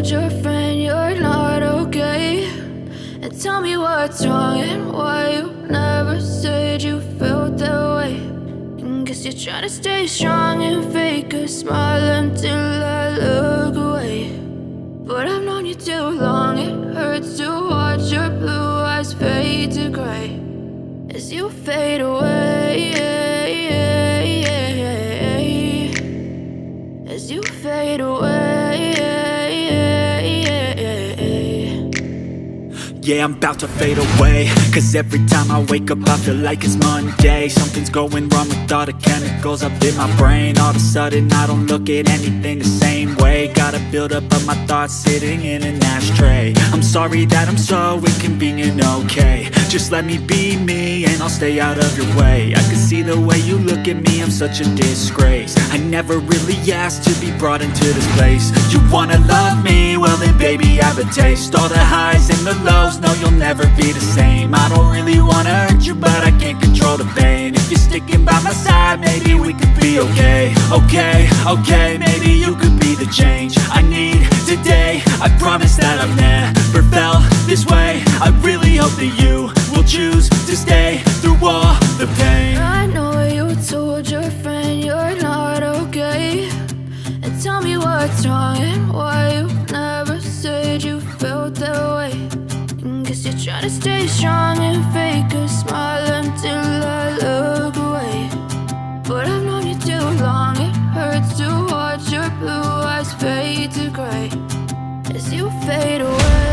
told your friend you're not okay? And tell me what's wrong and why you never said you felt that way. And guess you're trying to stay strong and fake a smile until I look away. But I've known you too long, it hurts to watch your blue eyes fade to gray as you fade away, as you fade away. Yeah, I'm about to fade away, cause every time I wake up I feel like it's Monday. Something's going wrong with all the chemicals up in my brain. All of a sudden I don't look at anything the same way. Got a buildup of my thoughts sitting in an ashtray. I'm sorry that I'm so inconvenient, okay? Just let me be me and I'll stay out of your way. I can see the way you look at me, I'm such a disgrace. I never really asked to be brought into this place. You wanna love me? Well then baby have a taste. All the highs and the lows, no you'll never be the same. I don't really wanna hurt you but I can't control the pain. If you're sticking by my side maybe we could be okay. Okay, maybe you could be the change I need today. I promise that I've never felt this way. I really hope that you will choose to stay through all the pain. I know you told your friend you're not okay. And tell me what's wrong and why you never said you felt that way. And guess you're trying to stay strong and fake a smile until I look away. But I've known you too long, it hurts to watch your blue eyes fade to gray as you fade away.